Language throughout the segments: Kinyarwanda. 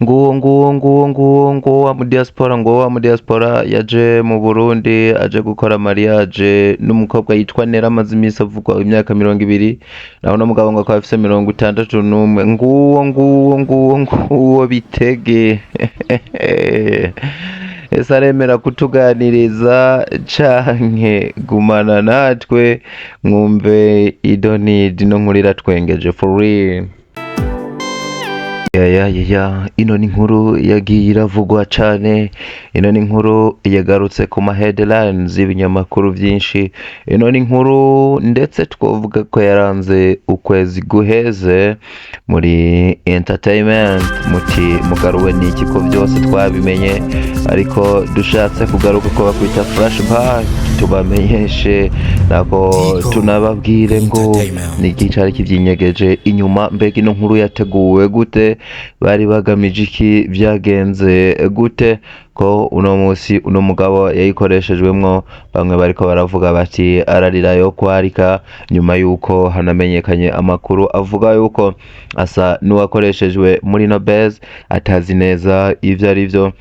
nguwo wa mu diaspora yaje mu Burundi aje gukora mariage n'umukobwa yitwa Nera amaze iminsi avugwa imyaka 20, naho no mugabo ngo akaba afise 61. Nguwo Bitege ese aremera kutuganiriza canke gumana natwe mwumve idonidi no nkurira twengeje for real. Ino ni inkuru yagiye iravugwa cane, ino ni inkuru yagarutse ku ma headlines y'ibinyamakuru vyinshi, ino ni inkuru ndetse twovuga ko yaranze ukwezi guheze muri entertainment. Muti mugaruwe n'iki ko byose twabimenye, ariko dushatse kugaruka ko bakwita flashback tubamenyeshe nako tunababwire ngo ni igicari kivyinyegeje inyuma. Mbega ino nkuru yateguwe gute, bari bagamije iki, vyagenze gute ko uno musi uno mugabo yayikoreshejwemwo? Bamwe bariko baravuga bati ararira yo kwarika, nyuma yuko hanamenyekanye amakuru avuga yuko asa n'uwakoreshejwe muri no base atazi neza ivyo ari vyo,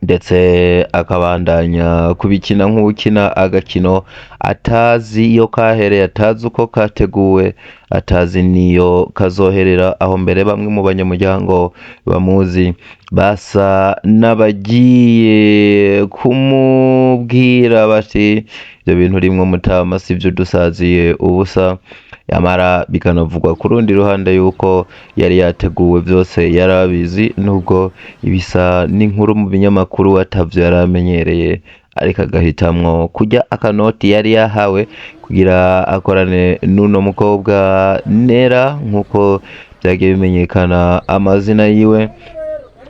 ndetse akabandanya kubikina nk'ukina agakino atazi iyo kahereye, atazi uko kateguwe, atazi niyo kazoherera. Aho mbere bamwe mu banyamuryango bamuzi basa n'abagiye kumubwira bati ibyo bintu rimwe mutama sivyo dusaziye ubusa. Yamara bikanavugwa ku rundi ruhande yuko yari yateguwe byose yarabizi, nubwo ibisa n'inkuru mu binyamakuru atavyo yaramenyereye, ariko agahitamwo kujya akanoti yari yahawe kugira akorane n'uno mukobwa Nera, nkuko byagiye bimenyekana amazina yiwe,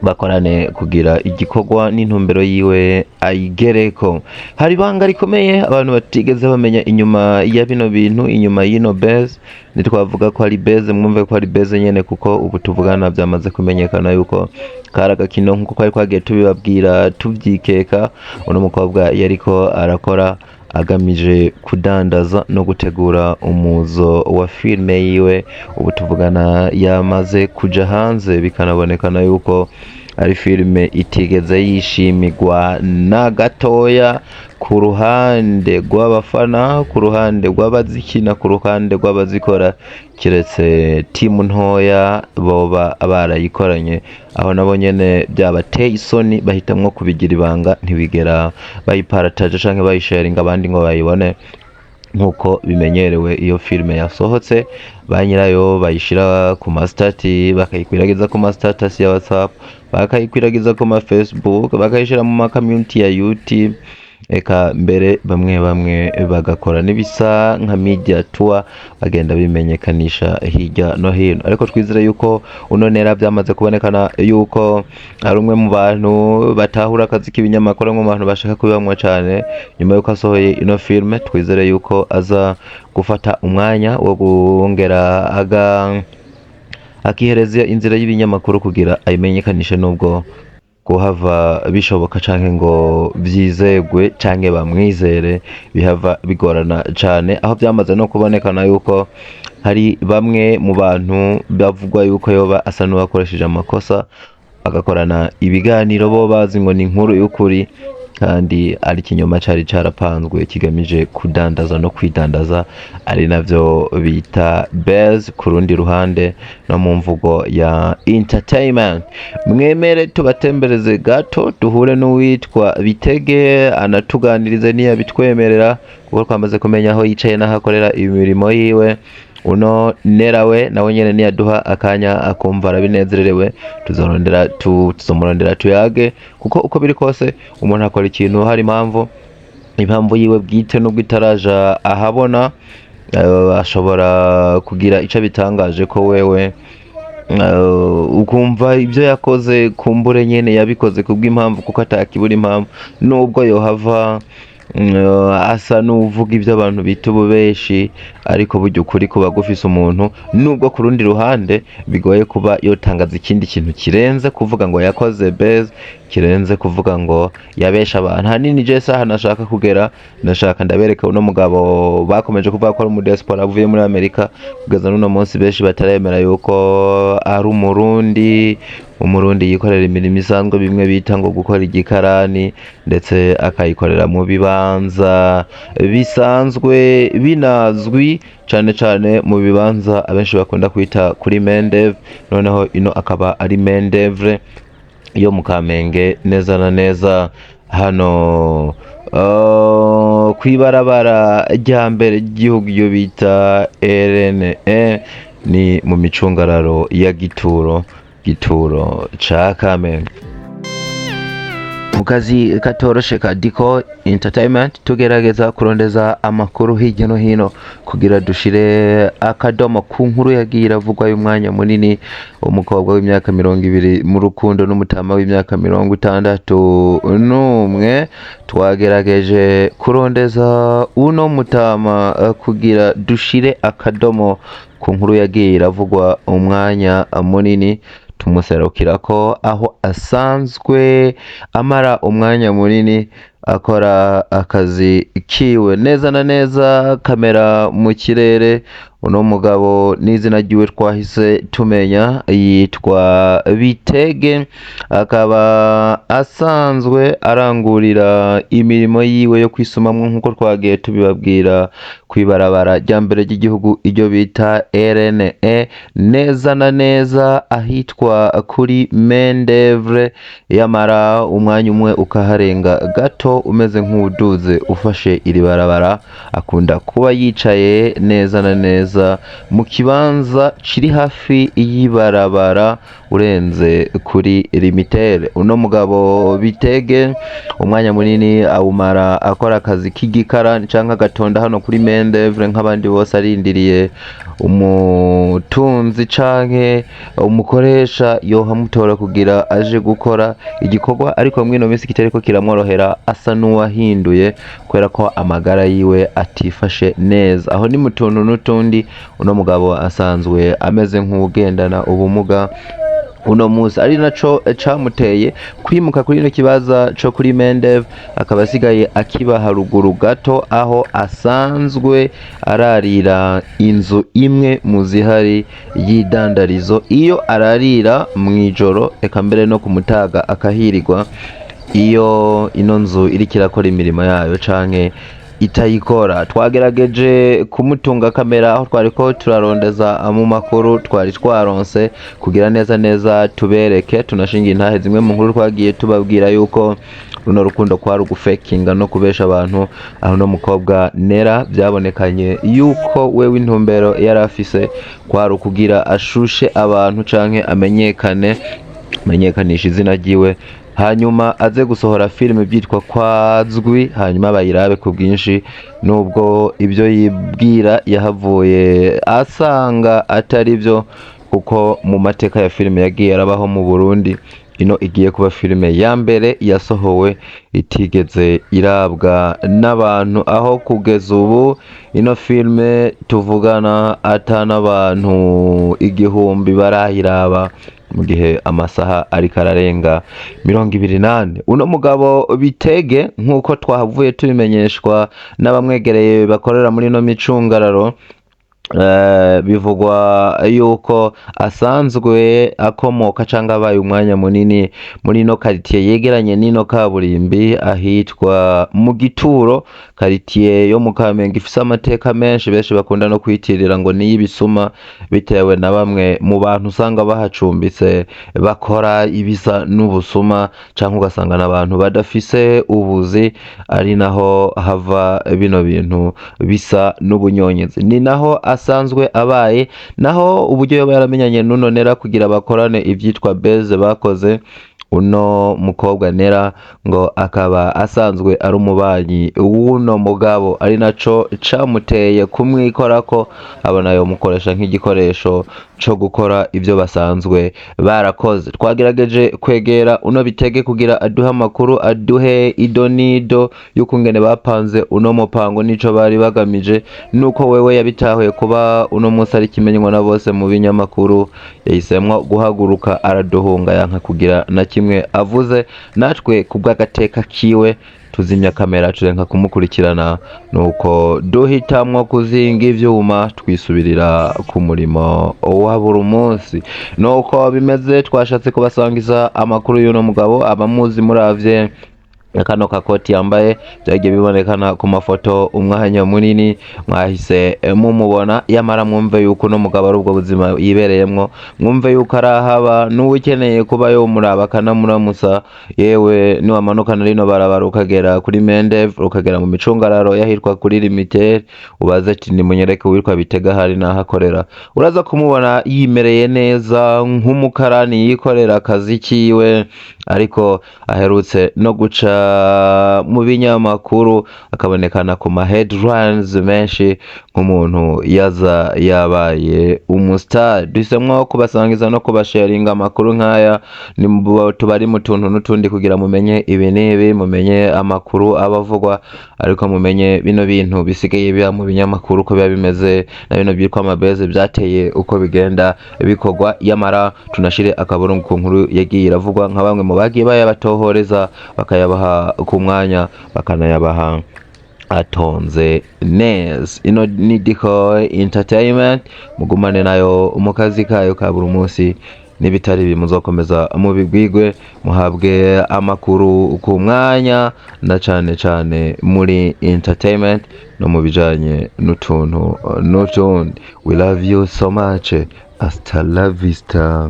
bakorane kugira igikorwa n'intumbero yiwe ayigereko. Hari banga rikomeye abantu batigeze bamenya inyuma ya bino bintu, inyuma y'ino base. Nitwavuga ko ari base, mwumve ko ari base nyene, kuko ubu tuvugana byamaze kumenyekana yuko karaga kino nkuko kwari kwagiye tubibabwira tuvyikeka. Uno mukobwa yariko arakora agamije kudandaza no gutegura umuzo wa filme yiwe. Ubu tuvugana yamaze kuja hanze, bikanabonekana yuko ari filme itigeze yishimigwa na gatoya ku ruhande rw'abafana, ku ruhande rw'abazikina, ku ruhande rw'abazikora, kiretse timu ntoya boba barayikoranye. Aho nabo nyene byabateye isoni, bahitamwo kubigira ibanga, ntibigera bayiparataje canke bayisharinga abandi ngo bayibone nkuko bimenyerewe. Iyo filme yasohotse ba nyirayo bayishira ku mastati, bakayikwiragiza ku mastati ya WhatsApp, bakayikwiragiza ku ma Facebook, bakayishira mu ma community ya YouTube, eka mbere bamwe bagakora n'ibisa nka media tour, bagenda bimenyekanisha hirya no hino. Ariko twizere yuko uno Nera byamaze kubonekana yuko ari umwe mu bantu batahura akazi k'ibinyamakuru, mu bantu bashaka kubibamwa cyane. Nyuma yuko asohoye ino filme, twizere yuko aza gufata umwanya wo gongera akihereza inzira y'ibinyamakuru kugira ayimenyekanishe, nubwo kuhava bishoboka canke ngo vyizegwe canke bamwizere bihava bigorana cane. Aho byamaze no kubonekana yuko hari bamwe mu bantu bavugwa yuko yoba asa n'uwakoresheje amakosa, agakorana ibiganiro bo bazi ngo ni inkuru y'ukuri, kandi ari kinyoma cari carapanzwe kigamije kudandaza no kwidandaza, ari navyo bita base ku rundi ruhande no mu mvugo ya entertainment. Mwemere tubatembereze gato duhure n'uwitwa Bitege anatuganirize niya bitwemerera, kuko twamaze kumenya aho yicaye n'ahakorera imirimo yiwe. Uno Nera we nawe nyene niyaduha akanya akumva arabinezererewe, tuzomurondera tuyage, kuko uko biri kose umuntu akora ikintu hari impamvu yiwe bwite, nubwo itaraja ahabona. Ashobora kugira ico bitangaje ko wewe ukumva ibyo yakoze kumbure nyene yabikoze kubw'impamvu, kuko atakibura impamvu, nubwo yohava asa n'uvuga ibyo abantu bita ububeshi, ariko burya ukuri kuba gufise umuntu. Nubwo ku rundi ruhande bigoye kuba yotangaza ikindi kintu kirenze kuvuga ngo yakoze base, kirenze kuvuga ngo yabesha abantu. Hanini je saha nashaka kugera, nashaka ndabereka uno mugabo bakomeje kuvuga ko ari mu diaspora avuye muri Amerika, kugeza n'uno munsi benshi bataremera yuko ari umurundi, umurundi yikorera imirimo isanzwe bimwe bita ngo gukora igikarani ndetse akayikorera mu bibanza bisanzwe binazwi cane cane mu bibanza abenshi bakunda kwita kuri Mendeve, noneho ino akaba ari Mendevre yo mu Kamenge neza na neza hano kwibarabara rya mbere ry'igihugu iyo bita RNE, ni mu micungararo ya Gituro ca Kamenge. Mu kazi katoroshe ka Diko Entertainment tugerageza kurondeza amakuru hirya no hino kugira dushire akadomo ku nkuru yagiye iravugwa y'umwanya munini, umukobwa w'imyaka 20 mu rukundo n'umutama w'imyaka 61. Twagerageje kurondeza uno mutama kugira dushire akadomo ku nkuru yagiye iravugwa umwanya munini, tumuserukira ko aho asanzwe amara umwanya munini akora akazi kiwe neza na neza, kamera mu kirere. Uno mugabo n'izina ryiwe twahise tumenya, yitwa Bitege, akaba asanzwe arangurira imirimo yiwe yo kwisumamwo nk'uko twagiye tubibabwira kwibarabara rya mbere ry'igihugu iryo bita RNE, neza na neza ahitwa kuri Mendevre. Yamara umwanya umwe ukaharenga gato umeze nk'uduze ufashe iri barabara, akunda kuba yicaye neza na neza mu kibanza kiri hafi y'ibarabara urenze kuri limitere. Uno mugabo Bitege umwanya munini awumara akora akazi k'igikarani canke agatonda hano kuri Mendevre nk'abandi bose, arindiriye umutunzi canke umukoresha yohamutora kugira aje gukora igikorwa, ariko mwino minsi kitariko kiramworohera, asa n'uwahinduye kubera ko amagara yiwe atifashe neza. Aho ni mu tuntu n'utundi, uno mugabo asanzwe ameze nk'ugendana ubumuga. Uno musi ari naco camuteye kwimuka kuri ino kibaza co kuri Mendeve, akaba asigaye akiba haruguru gato aho asanzwe ararira inzu imwe mu zihari y'idandarizo. Iyo ararira mw'ijoro eka mbere no kumutaga akahirirwa, iyo ino nzu iriko irakora imirimo yayo canke itayikora. Twagerageje kumutunga kamera aho twariko turarondeza mu makuru twari twaronse kugira neza tubereke, tunashinga intahe zimwe mu nkuru twagiye tubabwira yuko runo rukundo kwari ugufekinga no kubesha abantu. Aho no mukobwa Nera byabonekanye yuko wewe intumbero yari afise kwari ukugira ashushe abantu canke amenyekanisha izina ryiwe, hanyuma aze gusohora filime byitwa Kwazwi, hanyuma bayirabe ku bwinshi. Nubwo ibyo yibwira yahavuye asanga atari byo, kuko mu mateka ya filime yagiye arabaho mu Burundi, ino igiye kuba filime ya mbere yasohowe itigeze irabwa n'abantu, aho kugeza ubu ino filime tuvugana atana abantu 1000 barayiraba mu gihe amasaha ariko ararenga 28. Uno mugabo Bitege nk'uko twahavuye tubimenyeshwa n'abamwegereye bakorera muri no micungararo, bivugwa yuko asanzwe akomoka cyangwa abaye umwanya munini muri ino quartier yegeranye n'ino kaburimbi ahitwa mu Gituro, quartier yo mu Kamenge ifise amateka menshi, benshi bakunda no kwitirira ngo ni y'ibisuma, bitewe na bamwe mu bantu usanga bahacumbitse bakora ibisa n'ubusuma, cyangwa ugasanga n'abantu badafise ubuzi, ari naho hava bino bintu bisa n'ubunyonyezi. Ni naho asanzwe abaye, naho uburyo yaba yaramenyanye n'uno Nera kugira bakorane ivyitwa beze bakoze. Uno mukobwa Nera ngo akaba asanzwe ari umubanyi w'uno mugabo, ari naco camuteye kumwikorako, abona yo mukoresha nk'igikoresho co gukora ibyo basanzwe barakoze. Twagerageje kwegera uno Bitege kugira aduhe amakuru, aduhe idonido y'ukungene bapanze uno mupango nico bari bagamije, nuko wewe yabitahuye kuba uno munsi ari kimenywa na bose mu binyamakuru, yahisemwo guhaguruka araduhunga yanka kugira na kimwe avuze, natwe kubw'agateka kiwe tuzimya kamera turenka kumukurikirana, nuko duhitamwo kuzinga ivyuma twisubirira ku murimo wa buri munsi. Nuko bimeze, twashatse kubasangiza amakuru y'uno mugabo. Abamuzi muravye kano kakoti yambaye byagiye bibonekana ku mafoto umwanya munini mwahise mumubona, yamara mwumve yuko no mugabo ari ubwo buzima yibereyemwo, mwumve yuko arahaba n'ukeneye kuba yomuraba kanamuramusa, yewe niwamanukana rino barabara ukagera kuri Mendev ukagera mu micungararo yahitwa kuri Limited, ubaze ati nimunyereke witwa Bitega hari nahakorera, uraza kumubona yimereye neza nk'umukarani yikorera akazi kiwe, ariko aherutse no guca mu binyamakuru akabonekana ku ma headlines menshi nk'umuntu yaza yabaye umustar. Duhisemwo kubasangiza no kubasharinga amakuru nk'aya, tubari mu tuntu n'utundi kugira mumenye ibi n'ibi, mumenye amakuru abavugwa, ariko mumenye bino bintu bisigaye biba mu binyamakuru uko biba bimeze, na bino byitwa amabeze byateye uko bigenda bikorwa. Yamara tunashire akaburungu ku nkuru yagiye iravugwa nka bamwe mu bagiye bayabatohoreza bakayabaha ku mwanya, bakanayabaha atonze neza. Ino ni Decoy Entertainment, mugumane nayo mu kazi kayo ka buri munsi, n'ibitari bimuzokomeza mubigwigwe, muhabwe amakuru ku mwanya, na cane cane muri entertainment no mu bijanye n'utuntu n'utundi. We love you so much, hasta la vista.